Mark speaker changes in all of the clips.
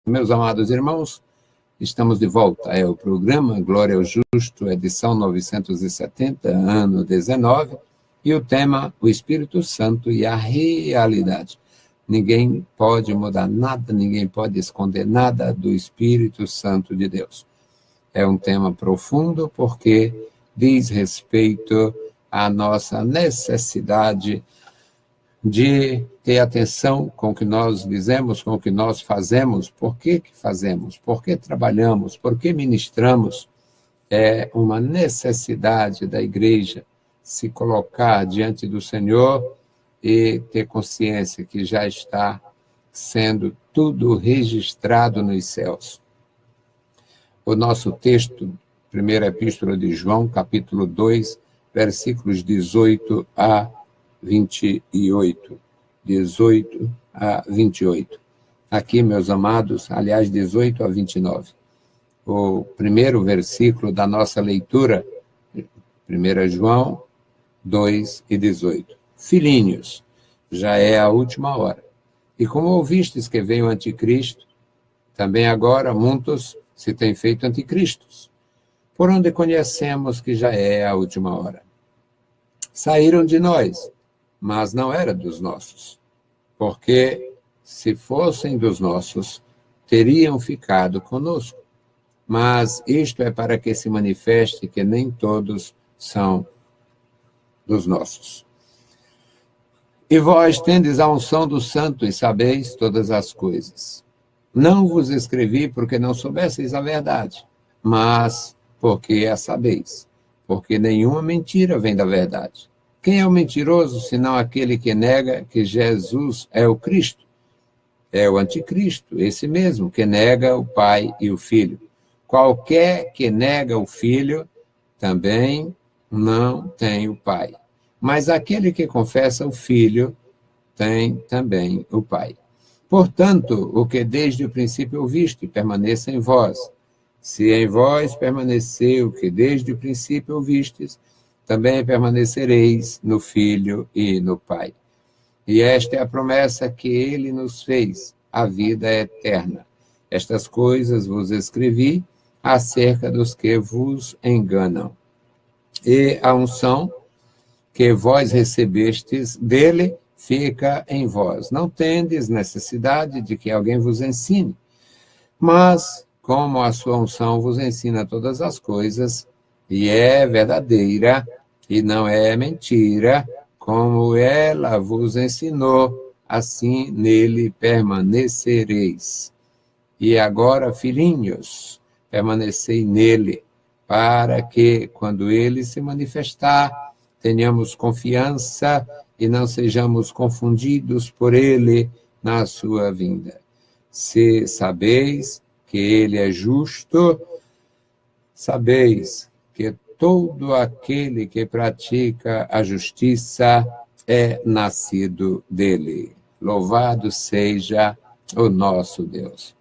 Speaker 1: Meus amados irmãos, estamos de volta. É o programa Glória ao Justo, edição 970, ano 19, e o tema, o Espírito Santo e a realidade. Ninguém pode mudar nada, ninguém pode esconder nada do Espírito Santo de Deus. É um tema profundo porque diz respeito à nossa necessidade de ter atenção com o que nós dizemos, com o que nós fazemos, por que fazemos, por que trabalhamos, por que ministramos. É uma necessidade da igreja se colocar diante do Senhor e ter consciência que já está sendo tudo registrado nos céus. O nosso texto, primeira epístola de João, capítulo 2, versículos 18 a 28. 18 a 28. Aqui, meus amados, aliás, 18 a 29. O primeiro versículo da nossa leitura, 1 João 2 e 18. Filhinhos, já é a última hora. E como ouvistes que veio o anticristo, também agora muitos se têm feito anticristos, por onde conhecemos que já é a última hora. Saíram de nós, mas não era dos nossos, porque se fossem dos nossos, teriam ficado conosco. Mas isto é para que se manifeste que nem todos são dos nossos. E vós tendes a unção do Santo e sabeis todas as coisas. Não vos escrevi porque não soubesseis a verdade, mas porque a sabeis, porque nenhuma mentira vem da verdade. Quem é o mentiroso, senão aquele que nega que Jesus é o Cristo? É o anticristo, esse mesmo, que nega o Pai e o Filho. Qualquer que nega o Filho, também não tem o Pai. Mas aquele que confessa o Filho, tem também o Pai. Portanto, o que desde o princípio ouviste, permaneça em vós. Se em vós permanecer o que desde o princípio ouvistes, também permanecereis no Filho e no Pai. E esta é a promessa que ele nos fez, a vida eterna. Estas coisas vos escrevi acerca dos que vos enganam. E a unção que vós recebestes dele fica em vós. Não tendes necessidade de que alguém vos ensine, mas como a sua unção vos ensina todas as coisas, e é verdadeira, e não é mentira, como ela vos ensinou, assim nele permanecereis. E agora, filhinhos, permanecei nele, para que, quando ele se manifestar, tenhamos confiança e não sejamos confundidos por ele na sua vinda. Se sabeis que ele é justo, sabeis que todo aquele que pratica a justiça é nascido dele. Louvado seja o nosso Deus.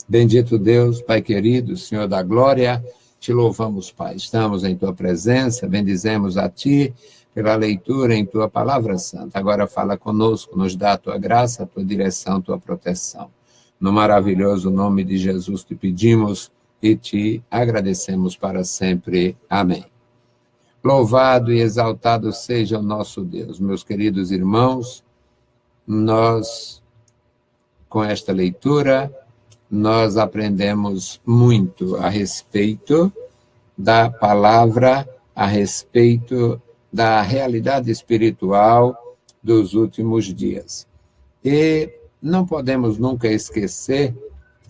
Speaker 1: Bendito Deus, Pai querido, Senhor da glória, te louvamos, Pai. Estamos em tua presença, bendizemos a ti pela leitura em tua palavra santa. Agora fala conosco, nos dá a tua graça, a tua direção, a tua proteção. No maravilhoso nome de Jesus te pedimos e te agradecemos para sempre. Amém. Louvado e exaltado seja o nosso Deus. Meus queridos irmãos, nós, com esta leitura, nós aprendemos muito a respeito da palavra, a respeito da realidade espiritual dos últimos dias. E não podemos nunca esquecer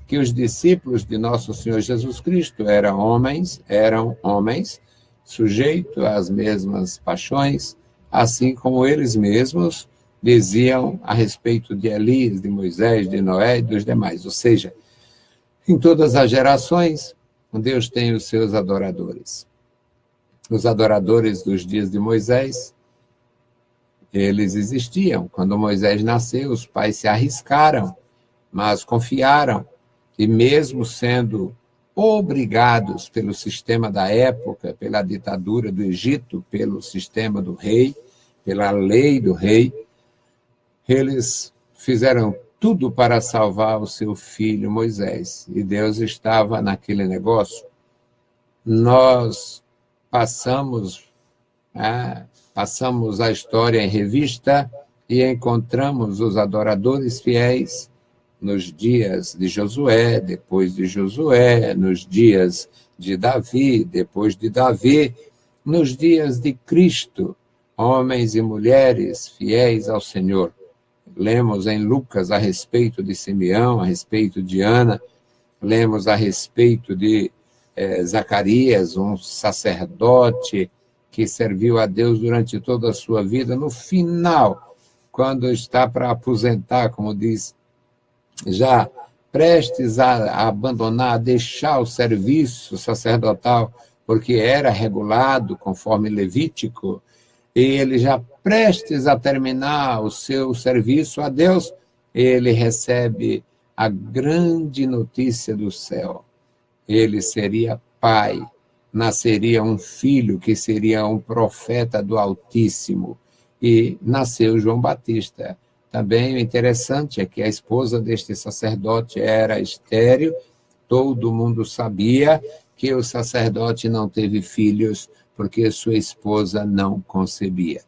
Speaker 1: que os discípulos de nosso Senhor Jesus Cristo eram homens sujeitos às mesmas paixões, assim como eles mesmos diziam a respeito de Elias, de Moisés, de Noé e dos demais. Ou seja, em todas as gerações, Deus tem os seus adoradores. Os adoradores dos dias de Moisés, eles existiam. Quando Moisés nasceu, os pais se arriscaram, mas confiaram. E mesmo sendo obrigados pelo sistema da época, pela ditadura do Egito, pelo sistema do rei, pela lei do rei, eles fizeram tudo para salvar o seu filho Moisés. E Deus estava naquele negócio. Nós passamos a história em revista e encontramos os adoradores fiéis nos dias de Josué, depois de Josué, nos dias de Davi, depois de Davi, nos dias de Cristo, homens e mulheres fiéis ao Senhor. Lemos em Lucas a respeito de Simeão, a respeito de Ana, lemos a respeito de Zacarias, um sacerdote que serviu a Deus durante toda a sua vida. No final, quando está para aposentar, como diz, já prestes a abandonar, a deixar o serviço sacerdotal, porque era regulado conforme Levítico, e ele já prestes a terminar o seu serviço a Deus, ele recebe a grande notícia do céu. Ele seria pai, nasceria um filho que seria um profeta do Altíssimo, e nasceu João Batista. Também o interessante é que a esposa deste sacerdote era estéril, todo mundo sabia que o sacerdote não teve filhos porque sua esposa não concebia.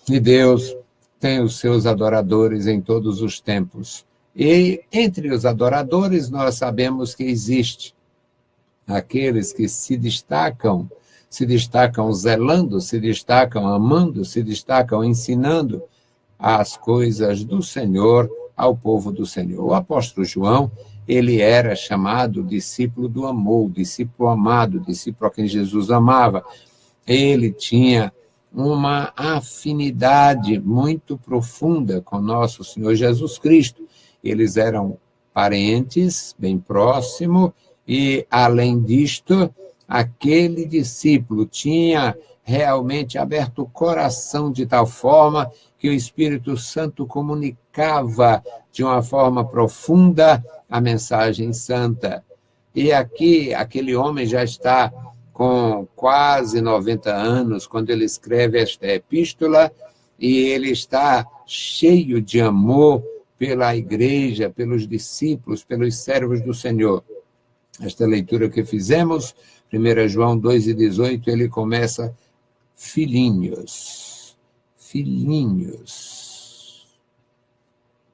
Speaker 1: E Deus tem os seus adoradores em todos os tempos. E entre os adoradores nós sabemos que existe aqueles que se destacam zelando, se destacam amando, se destacam ensinando as coisas do Senhor ao povo do Senhor. O apóstolo João, ele era chamado discípulo do amor, discípulo amado, discípulo a quem Jesus amava. Ele tinha uma afinidade muito profunda com nosso Senhor Jesus Cristo. Eles eram parentes, bem próximos, e, além disto, aquele discípulo tinha realmente aberto o coração de tal forma que o Espírito Santo comunicava de uma forma profunda a mensagem santa. E aqui, aquele homem já está com quase 90 anos, quando ele escreve esta epístola, e ele está cheio de amor pela igreja, pelos discípulos, pelos servos do Senhor. Esta leitura que fizemos, 1 João 2,18, ele começa: filhinhos, filhinhos.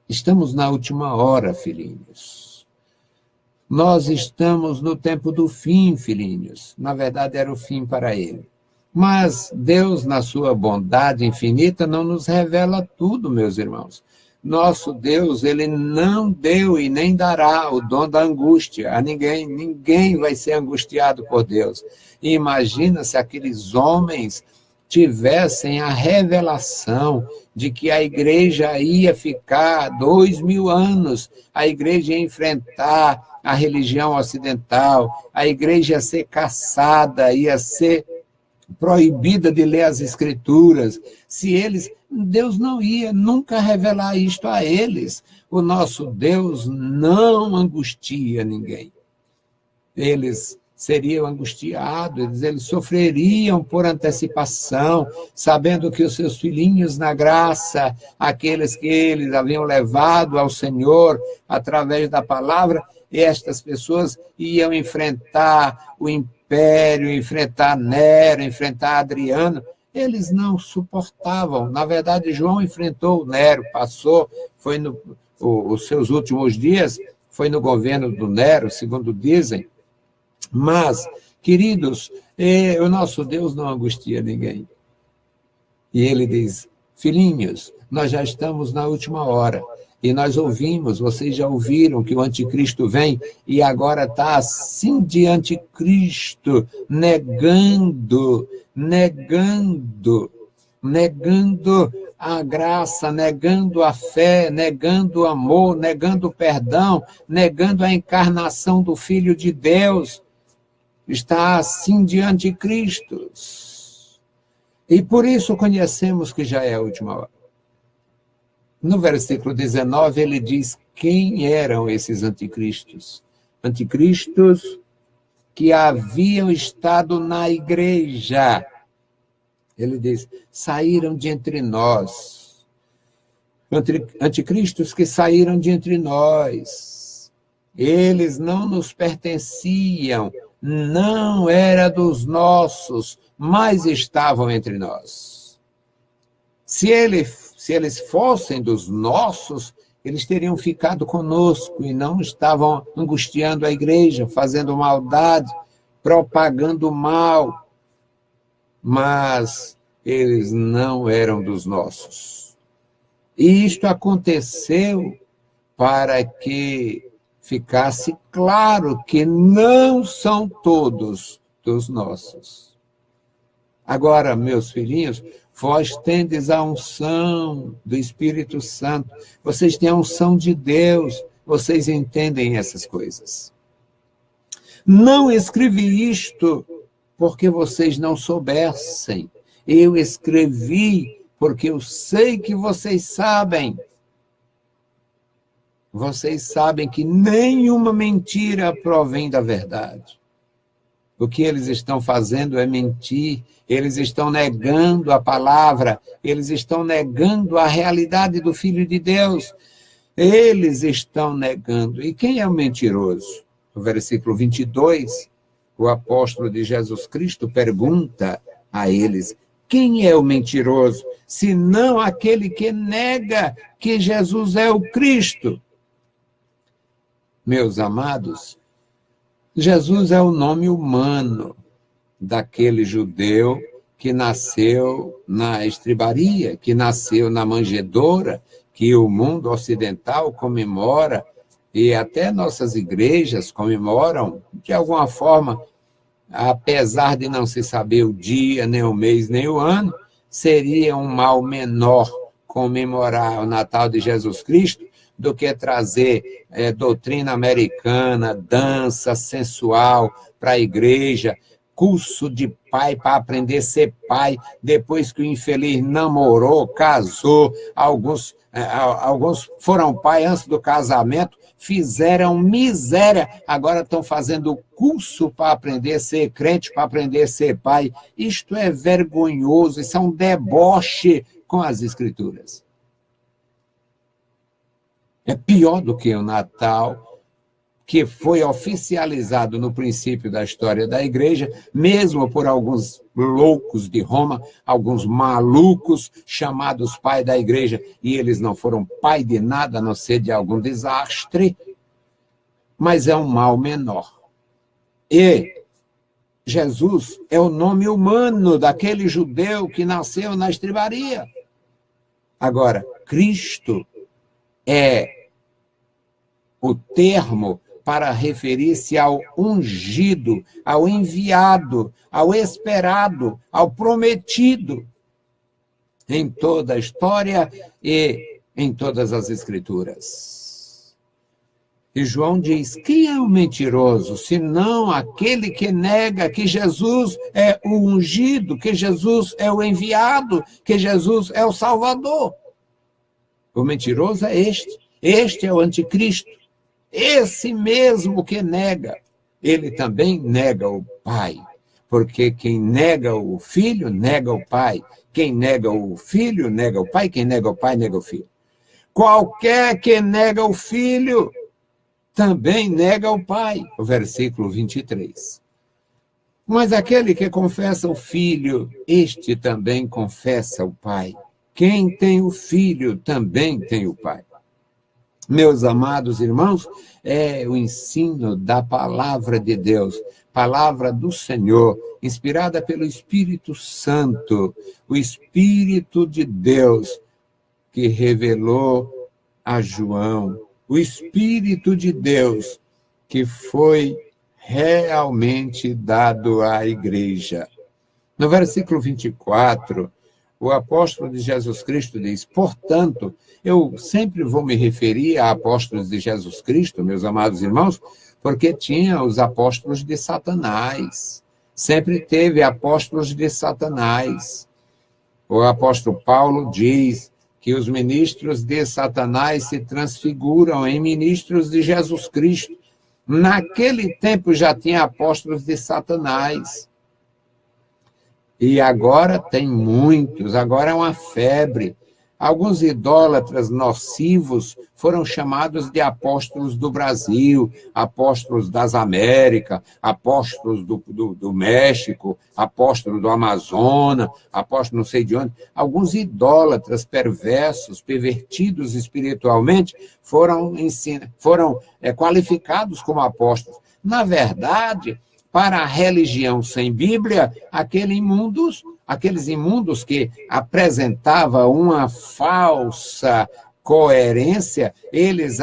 Speaker 1: Estamos na última hora, filhinhos. Nós estamos no tempo do fim, filhinhos. Na verdade, era o fim para ele. Mas Deus, na sua bondade infinita, não nos revela tudo, meus irmãos. Nosso Deus, ele não deu e nem dará o dom da angústia a ninguém. Ninguém vai ser angustiado por Deus. E imagina se aqueles homens tivessem a revelação de que a igreja ia ficar 2000 anos, a igreja ia enfrentar a religião ocidental, a igreja ia ser caçada, ia ser proibida de ler as escrituras. Se eles, Deus não ia nunca revelar isto a eles. O nosso Deus não angustia ninguém. Eles seriam angustiados, eles sofreriam por antecipação, sabendo que os seus filhinhos na graça, aqueles que eles haviam levado ao Senhor através da palavra, estas pessoas iam enfrentar o império, enfrentar Nero, enfrentar Adriano. Eles não suportavam. Na verdade, João enfrentou o Nero, passou, foi os seus últimos dias, foi no governo do Nero, segundo dizem. Mas, queridos, o nosso Deus não angustia ninguém. E ele diz: filhinhos, nós já estamos na última hora. E nós ouvimos, vocês já ouviram que o anticristo vem e agora está assim de anticristo, negando a graça, negando a fé, negando o amor, negando o perdão, negando a encarnação do Filho de Deus. Está assim de anticristos. E por isso conhecemos que já é a última hora. No versículo 19, ele diz quem eram esses anticristos. Anticristos que haviam estado na igreja. Ele diz: saíram de entre nós. anticristos que saíram de entre nós. Eles não nos pertenciam, não era dos nossos, mas estavam entre nós. Se eles fossem dos nossos, eles teriam ficado conosco e não estavam angustiando a igreja, fazendo maldade, propagando mal. Mas eles não eram dos nossos. E isto aconteceu para que ficasse claro que não são todos dos nossos. Agora, meus filhinhos, vós tendes a unção do Espírito Santo, vocês têm a unção de Deus, vocês entendem essas coisas. Não escrevi isto porque vocês não soubessem. Eu escrevi porque eu sei que vocês sabem. Vocês sabem que nenhuma mentira provém da verdade. O que eles estão fazendo é mentir, eles estão negando a palavra, eles estão negando a realidade do Filho de Deus. Eles estão negando. E quem é o mentiroso? No versículo 22, o apóstolo de Jesus Cristo pergunta a eles: quem é o mentiroso, senão aquele que nega que Jesus é o Cristo? Meus amados, Jesus é o nome humano daquele judeu que nasceu na estribaria, que nasceu na manjedoura, que o mundo ocidental comemora, e até nossas igrejas comemoram, de alguma forma, apesar de não se saber o dia, nem o mês, nem o ano, seria um mal menor comemorar o Natal de Jesus Cristo do que trazer doutrina americana, dança sensual para a igreja, curso de pai para aprender a ser pai, depois que o infeliz namorou, casou, alguns foram pai antes do casamento, fizeram miséria, agora estão fazendo curso para aprender a ser crente, para aprender a ser pai. Isto é vergonhoso, isso é um deboche com as Escrituras. É pior do que o Natal, que foi oficializado no princípio da história da igreja, mesmo por alguns loucos de Roma, alguns malucos chamados pai da igreja, e eles não foram pai de nada, a não ser de algum desastre, mas é um mal menor. E Jesus é o nome humano daquele judeu que nasceu na estribaria. Agora, Cristo é o termo para referir-se ao ungido, ao enviado, ao esperado, ao prometido, em toda a história e em todas as Escrituras. E João diz: quem é o mentiroso, senão aquele que nega que Jesus é o ungido, que Jesus é o enviado, que Jesus é o Salvador? O mentiroso é este é o anticristo. Esse mesmo que nega, ele também nega o Pai, porque quem nega o Filho, nega o Pai. Quem nega o Filho, nega o Pai. Quem nega o Pai, nega o Filho. Qualquer que nega o Filho, também nega o Pai. O versículo 23. Mas aquele que confessa o Filho, este também confessa o Pai. Quem tem o Filho, também tem o Pai. Meus amados irmãos, é o ensino da palavra de Deus, palavra do Senhor, inspirada pelo Espírito Santo, o Espírito de Deus que revelou a João, o Espírito de Deus que foi realmente dado à igreja. No versículo 24, o apóstolo de Jesus Cristo diz: portanto, eu sempre vou me referir a apóstolos de Jesus Cristo, meus amados irmãos, porque tinha os apóstolos de Satanás. Sempre teve apóstolos de Satanás. O apóstolo Paulo diz que os ministros de Satanás se transfiguram em ministros de Jesus Cristo. Naquele tempo já tinha apóstolos de Satanás. E agora tem muitos, agora é uma febre. Alguns idólatras nocivos foram chamados de apóstolos do Brasil, apóstolos das Américas, apóstolos do México, apóstolos do Amazonas, apóstolos não sei de onde. Alguns idólatras perversos, pervertidos espiritualmente, foram qualificados como apóstolos. Na verdade, para a religião sem Bíblia, aqueles imundos que apresentavam uma falsa coerência, eles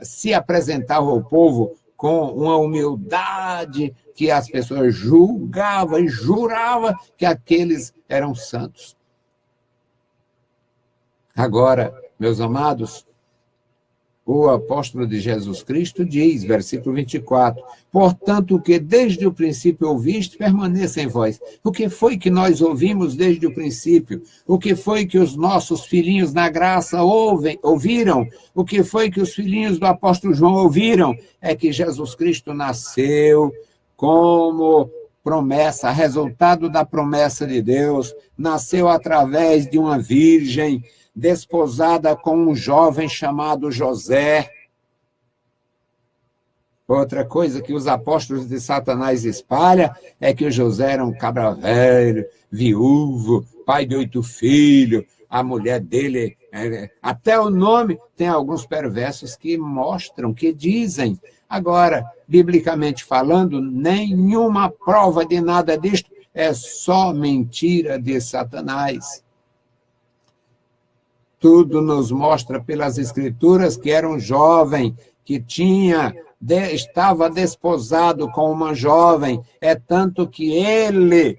Speaker 1: se apresentavam ao povo com uma humildade que as pessoas julgavam e juravam que aqueles eram santos. Agora, meus amados, o apóstolo de Jesus Cristo diz, versículo 24, portanto, o que desde o princípio ouviste, permaneça em vós. O que foi que nós ouvimos desde o princípio? O que foi que os nossos filhinhos na graça ouviram? O que foi que os filhinhos do apóstolo João ouviram? É que Jesus Cristo nasceu como promessa, resultado da promessa de Deus, nasceu através de uma virgem, desposada com um jovem chamado José. Outra coisa que os apóstolos de Satanás espalham é que o José era um cabra velho, viúvo, pai de 8 filhos, a mulher dele, até o nome, tem alguns perversos que mostram, que dizem. Agora, biblicamente falando, nenhuma prova de nada disto, é só mentira de Satanás. Tudo nos mostra pelas Escrituras que era um jovem que estava desposado com uma jovem, é tanto que ele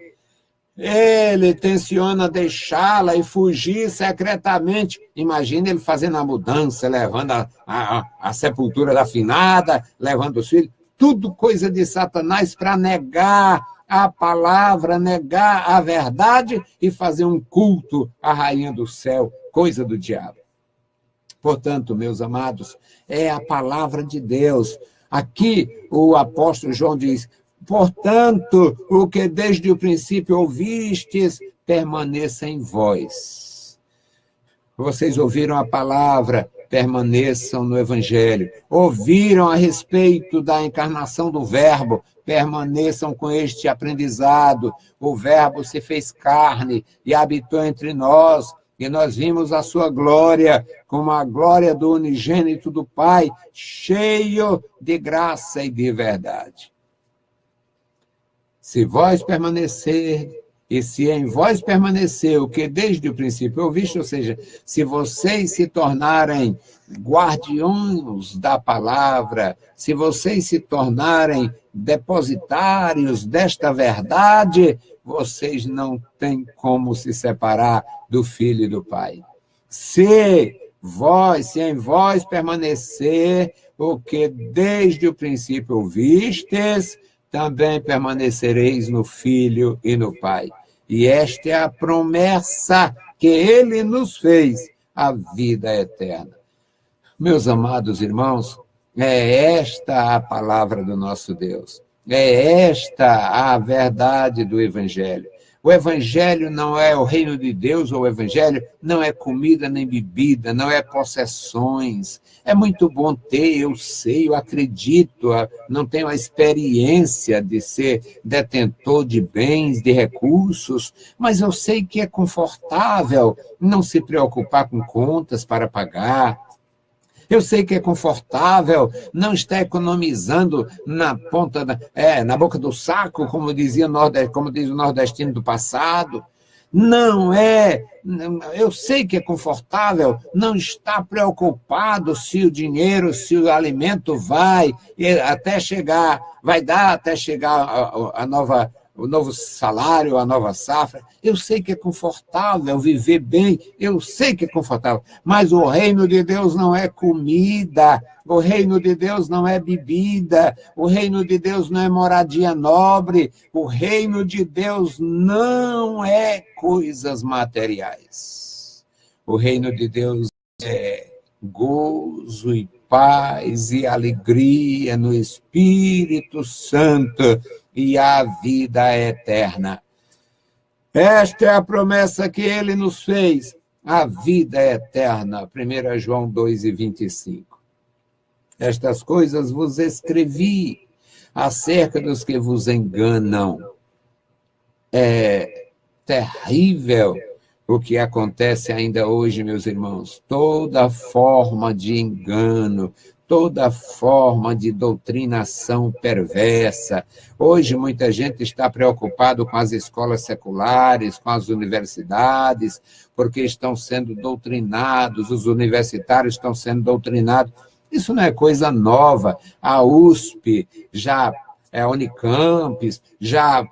Speaker 1: tenciona deixá-la e fugir secretamente. Imagina ele fazendo a mudança, levando a sepultura da finada, levando os filhos, tudo coisa de Satanás para negar a palavra, negar a verdade e fazer um culto à rainha do céu, coisa do diabo. Portanto, meus amados, é a palavra de Deus. Aqui o apóstolo João diz, portanto, o que desde o princípio ouvistes, permaneça em vós. Vocês ouviram a palavra, permaneçam no Evangelho. Ouviram a respeito da encarnação do Verbo, permaneçam com este aprendizado. O Verbo se fez carne e habitou entre nós, e nós vimos a sua glória, como a glória do unigênito do Pai, cheio de graça e de verdade. Se vós permanecer, e se em vós permanecer o que desde o princípio ouviste, ou seja, se vocês se tornarem guardiões da palavra, se vocês se tornarem depositários desta verdade, vocês não têm como se separar do Filho e do Pai. Se em vós permanecer o que desde o princípio ouvistes, também permanecereis no Filho e no Pai. E esta é a promessa que Ele nos fez, a vida eterna. Meus amados irmãos, é esta a palavra do nosso Deus. É esta a verdade do Evangelho. O Evangelho não é o reino de Deus, ou o Evangelho não é comida nem bebida, não é possessões. É muito bom ter, eu sei, eu acredito, não tenho a experiência de ser detentor de bens, de recursos, mas eu sei que é confortável não se preocupar com contas para pagar. Eu sei que é confortável não estar economizando na boca do saco, como diz o nordestino do passado. Não é. Eu sei que é confortável não estar preocupado se o dinheiro, se o alimento vai dar até chegar o novo salário, a nova safra. Eu sei que é confortável viver bem, eu sei que é confortável, mas o reino de Deus não é comida, o reino de Deus não é bebida, o reino de Deus não é moradia nobre, o reino de Deus não é coisas materiais. O reino de Deus é gozo e paz e alegria no Espírito Santo e a vida eterna. Esta é a promessa que ele nos fez, a vida eterna. 1 João 2:25. Estas coisas vos escrevi acerca dos que vos enganam. É terrível o que acontece ainda hoje, meus irmãos. Toda forma de engano, toda forma de doutrinação perversa. Hoje muita gente está preocupado com as escolas seculares, com as universidades, porque estão sendo doutrinados, os universitários estão sendo doutrinados. Isso não é coisa nova. A USP, a Unicamp, já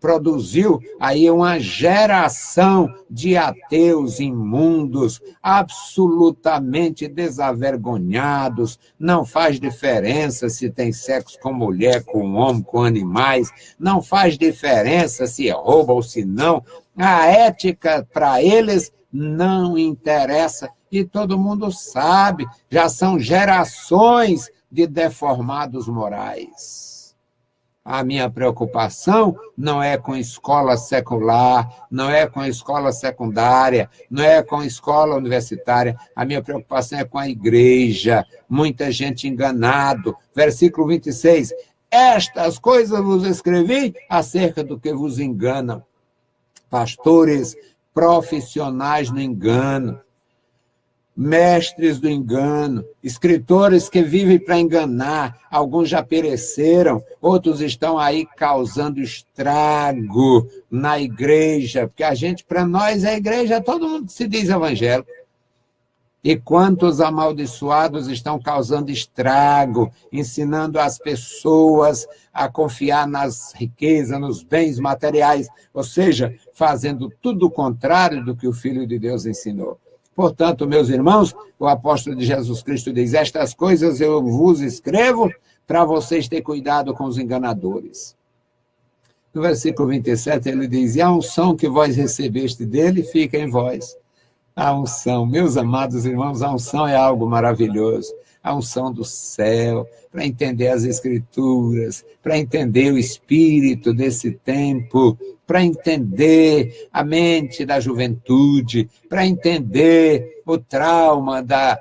Speaker 1: produziu aí uma geração de ateus imundos, absolutamente desavergonhados, não faz diferença se tem sexo com mulher, com homem, com animais, não faz diferença se rouba ou se não, a ética para eles não interessa, e todo mundo sabe, já são gerações de deformados morais. A minha preocupação não é com escola secular, não é com escola secundária, não é com escola universitária. A minha preocupação é com a igreja. Muita gente enganado. Versículo 26. Estas coisas vos escrevi acerca do que vos enganam. Pastores profissionais no engano, mestres do engano, escritores que vivem para enganar, alguns já pereceram, outros estão aí causando estrago na igreja, porque para nós, a igreja, todo mundo se diz evangélico. E quantos amaldiçoados estão causando estrago, ensinando as pessoas a confiar nas riquezas, nos bens materiais, ou seja, fazendo tudo o contrário do que o Filho de Deus ensinou. Portanto, meus irmãos, o apóstolo de Jesus Cristo diz, estas coisas eu vos escrevo para vocês terem cuidado com os enganadores. No versículo 27, ele diz, e a unção que vós recebeste dele fica em vós. A unção, meus amados irmãos, a unção é algo maravilhoso. A unção do céu, para entender as escrituras, para entender o espírito desse tempo, para entender a mente da juventude, para entender o trauma da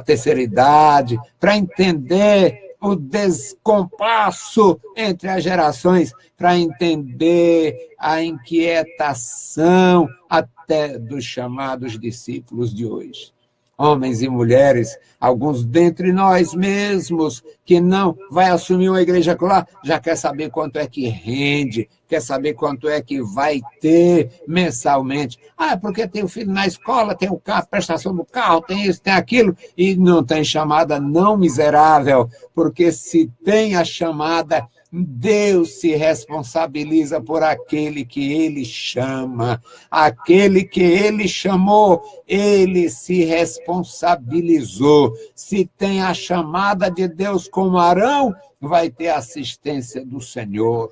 Speaker 1: terceira idade, para entender o descompasso entre as gerações, para entender a inquietação até dos chamados discípulos de hoje. Homens e mulheres, alguns dentre nós mesmos, que não vai assumir uma igreja lá, já quer saber quanto é que rende, quer saber quanto é que vai ter mensalmente. Ah, porque tem o filho na escola, tem o carro, prestação do carro, tem isso, tem aquilo, e não tem chamada, não, miserável, porque se tem a chamada, Deus se responsabiliza por aquele que ele chama. Aquele que ele chamou, ele se responsabilizou. Se tem a chamada de Deus como Arão, vai ter assistência do Senhor.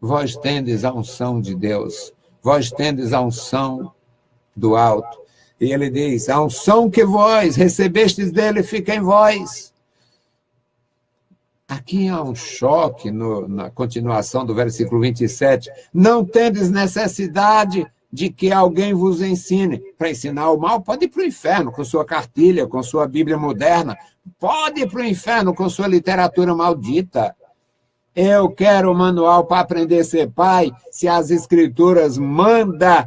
Speaker 1: Vós tendes a unção de Deus, vós tendes a unção do alto. E ele diz, a unção que vós recebestes dele fica em vós. Aqui há um choque na continuação do versículo 27. Não tendes necessidade de que alguém vos ensine. Para ensinar o mal, pode ir para o inferno com sua cartilha, com sua Bíblia moderna. Pode ir para o inferno com sua literatura maldita. Eu quero um manual para aprender a ser pai, se as escrituras mandam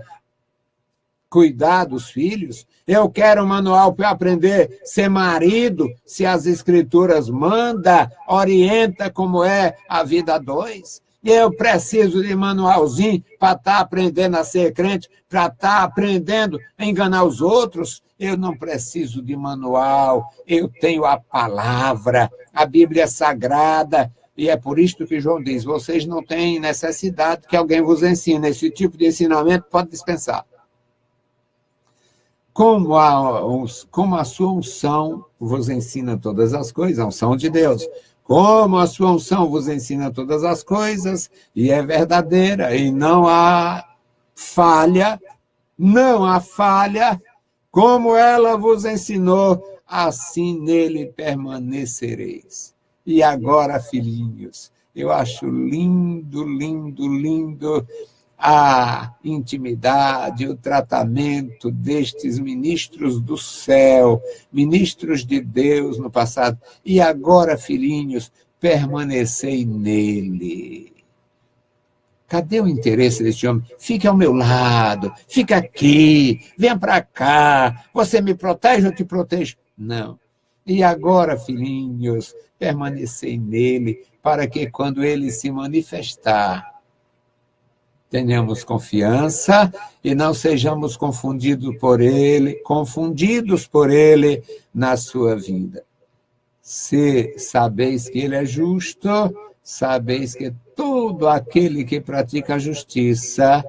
Speaker 1: cuidar dos filhos. Eu quero um manual para aprender a ser marido, se as escrituras mandam, orienta como é a vida a dois. Eu preciso de manualzinho para estar aprendendo a ser crente, para estar aprendendo a enganar os outros. Eu não preciso de manual, eu tenho a palavra, a Bíblia é sagrada, e é por isto que João diz, vocês não têm necessidade que alguém vos ensine. Esse tipo de ensinamento pode dispensar. Como a sua unção vos ensina todas as coisas, a unção de Deus. Como a sua unção vos ensina todas as coisas, e é verdadeira, e não há falha, como ela vos ensinou, assim nele permanecereis. E agora, filhinhos, Eu acho lindo, lindo, lindo a intimidade, o tratamento destes ministros do céu, ministros de Deus no passado. E agora, filhinhos, permanecei nele. Cadê o interesse deste homem? Fique ao meu lado, fica aqui, venha para cá, você me protege, eu te protejo. Não. E agora, filhinhos, permanecei nele, para que quando ele se manifestar, tenhamos confiança e não sejamos confundidos por ele na sua vida. Se sabeis que ele é justo, sabeis que todo aquele que pratica a justiça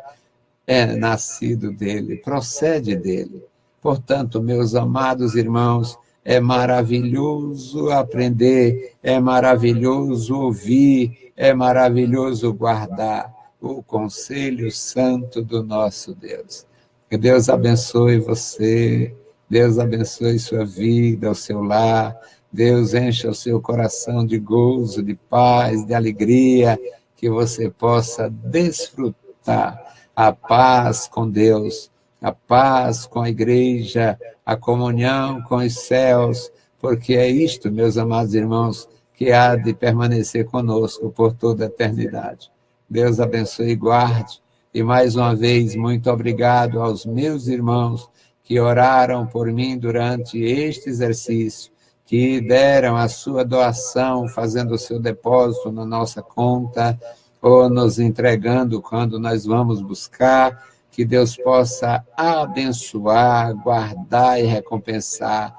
Speaker 1: é nascido dele, procede dele. Portanto, meus amados irmãos, é maravilhoso aprender, é maravilhoso ouvir, é maravilhoso guardar o conselho santo do nosso Deus. Que Deus abençoe você, Deus abençoe sua vida, o seu lar, Deus encha o seu coração de gozo, de paz, de alegria, que você possa desfrutar a paz com Deus, a paz com a igreja, a comunhão com os céus, porque é isto, meus amados irmãos, que há de permanecer conosco por toda a eternidade. Deus abençoe e guarde. E mais uma vez, muito obrigado aos meus irmãos que oraram por mim durante este exercício, que deram a sua doação, fazendo o seu depósito na nossa conta, ou nos entregando quando nós vamos buscar. Que Deus possa abençoar, guardar e recompensar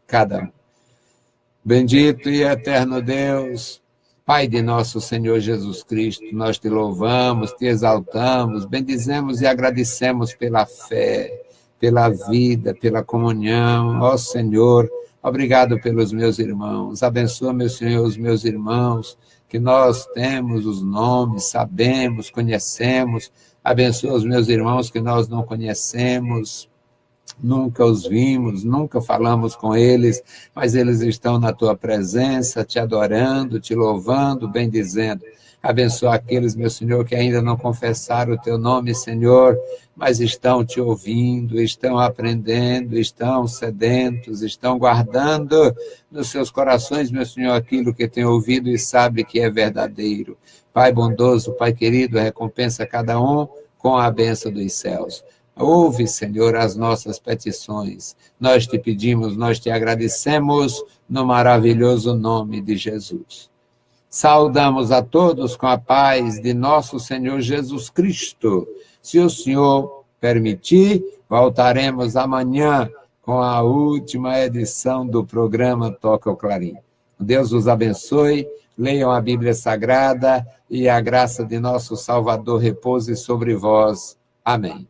Speaker 1: cada um. Bendito e eterno Deus, Pai de nosso Senhor Jesus Cristo, nós te louvamos, te exaltamos, bendizemos e agradecemos pela fé, pela vida, pela comunhão. Ó Senhor, obrigado pelos meus irmãos. Abençoa, meu Senhor, os meus irmãos, que nós temos os nomes, sabemos, conhecemos. Abençoa os meus irmãos que nós não conhecemos, nunca os vimos, nunca falamos com eles, mas eles estão na tua presença, te adorando, te louvando, bendizendo. Abençoa aqueles, meu Senhor, que ainda não confessaram o teu nome, Senhor, mas estão te ouvindo, estão aprendendo, estão sedentos, estão guardando nos seus corações, meu Senhor, aquilo que tem ouvido e sabe que é verdadeiro. Pai bondoso, Pai querido, recompensa cada um com a bênção dos céus. Ouve, Senhor, as nossas petições. Nós te pedimos, nós te agradecemos no maravilhoso nome de Jesus. Saudamos a todos com a paz de nosso Senhor Jesus Cristo. Se o Senhor permitir, voltaremos amanhã com a última edição do programa Toca o Clarim. Deus os abençoe, leiam a Bíblia Sagrada e a graça de nosso Salvador repouse sobre vós. Amém.